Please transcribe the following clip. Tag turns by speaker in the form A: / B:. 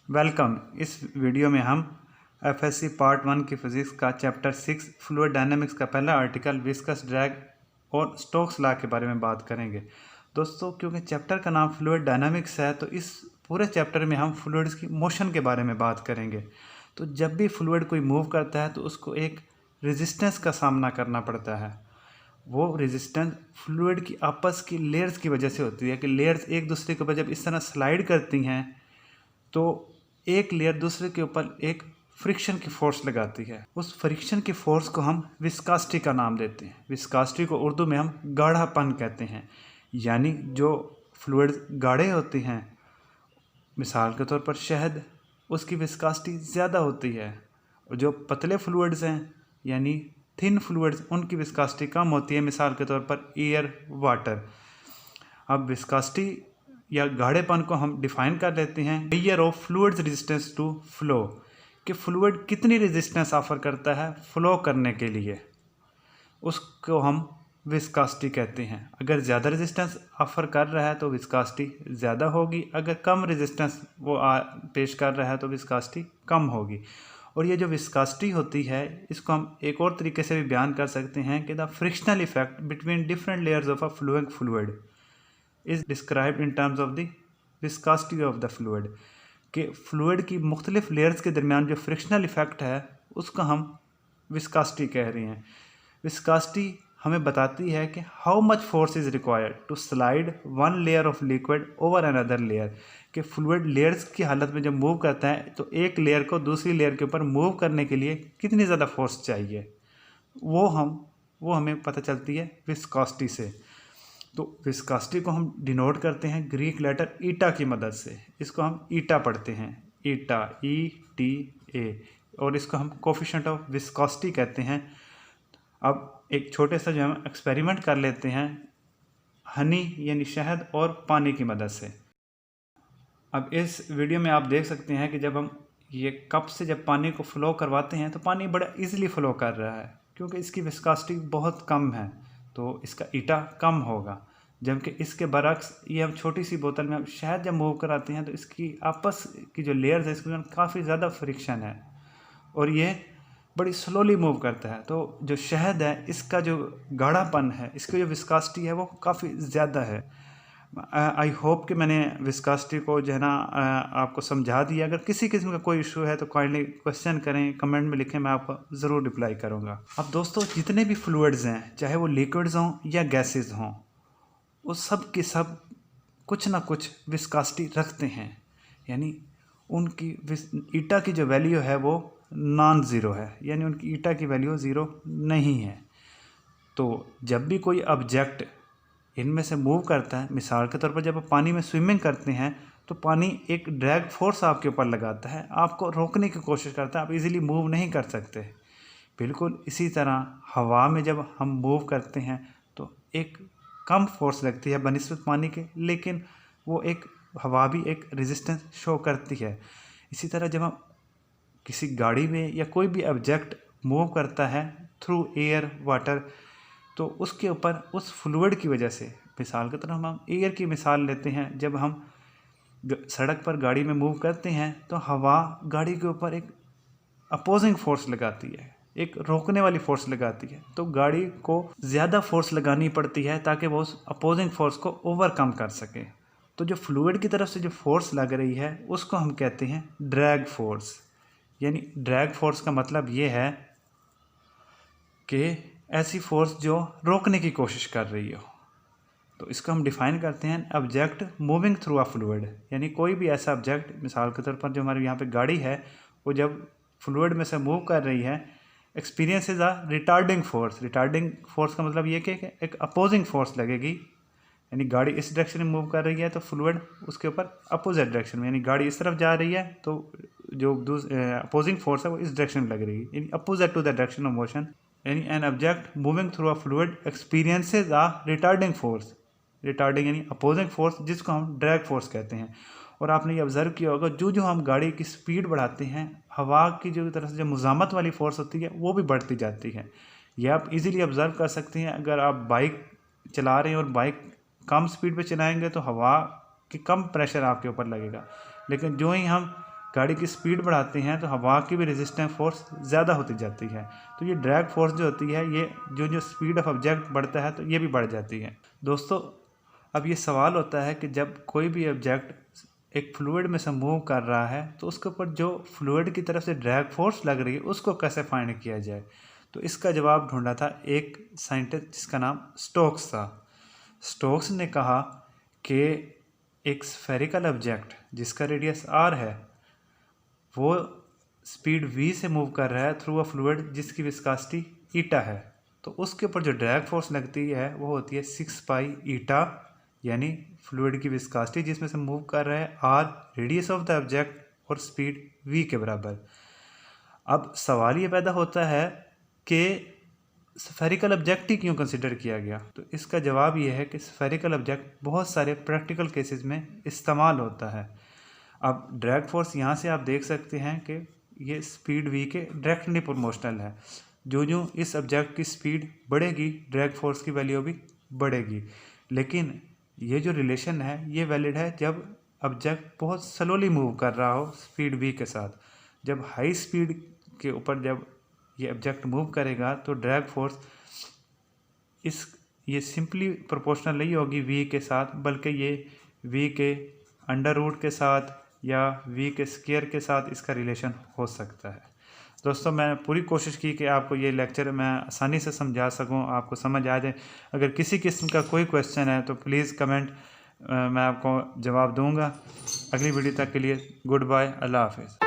A: Welcome. इस video में हम एफएससी पार्ट 1 की फिजिक्स का चैप्टर 6 फ्लूइड डायनामिक्स का पहला आर्टिकल विस्कस ड्रैग और स्टोक्स लॉ के बारे में बात करेंगे। दोस्तों, क्योंकि चैप्टर का नाम फ्लूइड डायनामिक्स है तो इस पूरे चैप्टर में हम फ्लूइड्स की मोशन के बारे में बात करेंगे। तो जब भी फ्लूइड कोई मूव करता है तो उसको एक रेजिस्टेंस का सामना करना पड़ता है। वो रेजिस्टेंस फ्लूइड की आपस की लेयर्स की वजह से होती है कि लेयर्स एक दूसरे के ऊपर जब इस तरह स्लाइड करती हैं तो एक लेयर दूसरे के ऊपर एक फ्रिक्शन की फोर्स लगाती है। उस फ्रिक्शन की फोर्स को हम विस्कोसिटी का नाम देते हैं। विस्कोसिटी को उर्दू में हम गाढ़ापन कहते हैं, यानी जो फ्लूइड गाढ़े होते हैं, मिसाल के तौर पर शहद, उसकी विस्कोसिटी ज़्यादा होती है, और जो पतले फ्लूइड्स हैं यानी थिन फ्लूइड्स, उनकी विस्कोसिटी कम होती है, मिसाल के तौर पर एयर, वाटर। अब विस्कोसिटी या गाढ़ेपन को हम डिफाइन कर लेते हैं measure of fluid's resistance to flow, कि फ्लूइड कितनी रेजिस्टेंस ऑफर करता है फ्लो करने के लिए, उसको हम विस्कोसिटी कहते हैं। अगर ज़्यादा रेजिस्टेंस ऑफर कर रहा है तो विस्कोसिटी ज़्यादा होगी, अगर कम रेजिस्टेंस वो पेश कर रहा है तो विस्कोसिटी कम होगी। और ये जो विस्कोसिटी होती है इसको हम एक और तरीके से भी बयान कर सकते हैं कि the frictional effect between different layers of a flowing fluid is described in terms of the viscosity of the fluid, कि फ्लूइड की मुख्तलिफ लेयर्स के दरमियान जो फ्रिक्शनल इफेक्ट है उसको हम विस्कोसिटी कह रहे हैं। विस्कोसिटी हमें बताती है कि how much force is required to slide one layer of liquid over another layer, कि फ्लूइड लेयर्स की हालत में जब मूव करता है तो एक लेयर को दूसरी लेयर के ऊपर मूव करने के लिए कितनी ज़्यादा फोर्स चाहिए, वो हमें पता चलती है विस्कोसिटी से। तो विस्कोसिटी को हम डिनोट करते हैं ग्रीक लेटर ईटा की मदद से। इसको हम ईटा पढ़ते हैं, ईटा, ETA, और इसको हम कोफिशिएंट ऑफ विस्कोसिटी कहते हैं। अब एक छोटे सा जो हम एक्सपेरिमेंट कर लेते हैं हनी यानी शहद और पानी की मदद से। अब इस वीडियो में आप देख सकते हैं कि जब हम ये कप से जब पानी को फ्लो करवाते हैं तो पानी बड़ा इजीली फ्लो कर रहा है, क्योंकि इसकी विस्कोसिटी बहुत कम है तो इसका ईटा कम होगा। जबकि इसके बरक्स ये हम छोटी सी बोतल में हम शहद जब मूव कराते हैं तो इसकी आपस की जो लेयर्स है इसमें काफ़ी ज़्यादा फ्रिक्शन है और ये बड़ी स्लोली मूव करता है। तो जो शहद है इसका जो गाढ़ापन है, इसकी जो विस्कोसिटी है वो काफ़ी ज़्यादा है। आई होप कि मैंने विस्कोसिटी को जो है ना आपको समझा दिया। अगर किसी किस्म का कोई इशू है तो काइंडली क्वेश्चन करें, कमेंट में लिखें, मैं आपको ज़रूर रिप्लाई करूँगा। अब दोस्तों, जितने भी फ्लूइड्स हैं, चाहे वो लिक्विड्स हों या गैसेस हों, वो सब के सब कुछ ना कुछ विस्कोसिटी रखते हैं, यानी उनकी ईटा की जो वैल्यू है वो नॉन ज़ीरो है, यानी उनकी ईटा की वैल्यू ज़ीरो नहीं है। तो जब भी कोई ऑब्जेक्ट इनमें से मूव करता है, मिसाल के तौर पर जब आप पानी में स्विमिंग करते हैं तो पानी एक ड्रैग फोर्स आपके ऊपर लगाता है, आपको रोकने की कोशिश करता है, आप इजीली मूव नहीं कर सकते। बिल्कुल इसी तरह हवा में जब हम मूव करते हैं तो एक कम फोर्स लगती है बनिस्बत पानी के, लेकिन वो एक हवा भी एक रेजिस्टेंस शो करती है। इसी तरह जब हम किसी गाड़ी में या कोई भी ऑब्जेक्ट मूव करता है थ्रू एयर, वाटर, तो उसके ऊपर उस फ्लूइड की वजह से, मिसाल के तौर हम एयर की मिसाल लेते हैं, जब हम सड़क पर गाड़ी में मूव करते हैं तो हवा गाड़ी के ऊपर एक अपोजिंग फोर्स लगाती है, एक रोकने वाली फोर्स लगाती है, तो गाड़ी को ज़्यादा फोर्स लगानी पड़ती है ताकि वो उस अपोजिंग फोर्स को ओवरकम कर सके। तो जो फ्लूइड की तरफ से जो फोर्स लग रही है उसको हम कहते हैं ड्रैग फोर्स। यानी ड्रैग फोर्स का मतलब ये है कि ऐसी फोर्स जो रोकने की कोशिश कर रही हो। तो इसको हम डिफाइन करते हैं object moving through a fluid, यानी कोई भी ऐसा ऑब्जेक्ट, मिसाल के तौर पर जो हमारे यहाँ पे गाड़ी है, वो जब फ्लूइड में से मूव कर रही है, experience is a retarding force. Retarding force का मतलब ये कि एक अपोजिंग फोर्स लगेगी, यानी गाड़ी इस डायरेक्शन में मूव कर रही है तो फ्लूइड उसके ऊपर अपोजिट डायरेक्शन में, यानी गाड़ी इस तरफ जा रही है तो जो अपोजिंग फोर्स है वो इस डायरेक्शन में लग रही है, यानी opposite to the direction of motion. यानी an object moving through a fluid experiences a retarding force. Retarding यानी अपोजिंग फोर्स, जिसको हम ड्रैग फोर्स कहते हैं। और आपने ये ऑब्जर्व किया होगा, जो जो हम गाड़ी की स्पीड बढ़ाते हैं, हवा की जो तरफ से जो मुज़ामत वाली फोर्स होती है वो भी बढ़ती जाती है। यह आप इजीली ऑब्जर्व कर सकते हैं। अगर आप बाइक चला रहे हैं और बाइक कम स्पीड पे चलाएंगे तो हवा की कम प्रेशर आपके ऊपर लगेगा, लेकिन जो ही हम गाड़ी की स्पीड बढ़ाते हैं तो हवा की भी रेजिस्टेंस फोर्स ज़्यादा होती जाती है। तो ये ड्रैग फोर्स जो होती है, ये जो स्पीड ऑफ ऑब्जेक्ट बढ़ता है तो ये भी बढ़ जाती है। दोस्तों, अब ये सवाल होता है कि जब कोई भी ऑब्जेक्ट एक फ्लूइड में से मूव कर रहा है तो उसके ऊपर जो फ्लूइड की तरफ से ड्रैग फोर्स लग रही है उसको कैसे फाइंड किया जाए। तो इसका जवाब ढूंढा था एक साइंटिस्ट जिसका नाम स्टोक्स था। स्टोक्स ने कहा कि एक स्फेरिकल ऑब्जेक्ट जिसका रेडियस r है वो स्पीड v से मूव कर रहा है थ्रू अ फ्लूइड जिसकी विस्कोसिटी ईटा है, तो उसके ऊपर जो ड्रैग फोर्स लगती है वो होती है 6 पाई ईटा, यानी फ्लूइड की विस्कोसिटी जिसमें से मूव कर रहा है r, radius of the object और स्पीड v के बराबर। अब सवाल ये पैदा होता है कि स्फेरिकल ऑब्जेक्ट ही क्यों कंसिडर किया गया। तो इसका जवाब ये है कि स्फेरिकल ऑब्जेक्ट बहुत सारे प्रैक्टिकल केसेस में इस्तेमाल होता है। अब ड्रैग फोर्स यहाँ से आप देख सकते हैं कि ये स्पीड v के डायरेक्टली प्रोपोर्शनल है। जो इस ऑब्जेक्ट की स्पीड बढ़ेगी ड्रैग फोर्स की वैल्यू भी बढ़ेगी, लेकिन ये जो रिलेशन है ये वैलिड है जब ऑब्जेक्ट बहुत स्लोली मूव कर रहा हो स्पीड v के साथ। जब हाई स्पीड के ऊपर जब ये ऑब्जेक्ट मूव करेगा तो ड्रैग फोर्स ये सिंपली प्रोपोर्शनल नहीं होगी v के साथ, बल्कि ये v के अंडर रूट के साथ या v के स्क्वायर के साथ इसका रिलेशन हो सकता है। दोस्तों, मैं पूरी कोशिश की कि आपको ये लेक्चर मैं आसानी से समझा सकूं, आपको समझ आ जाए। अगर किसी किस्म का कोई क्वेश्चन है तो प्लीज़ कमेंट, मैं आपको जवाब दूंगा। अगली वीडियो तक के लिए गुड बाय, अल्लाह हाफिज़।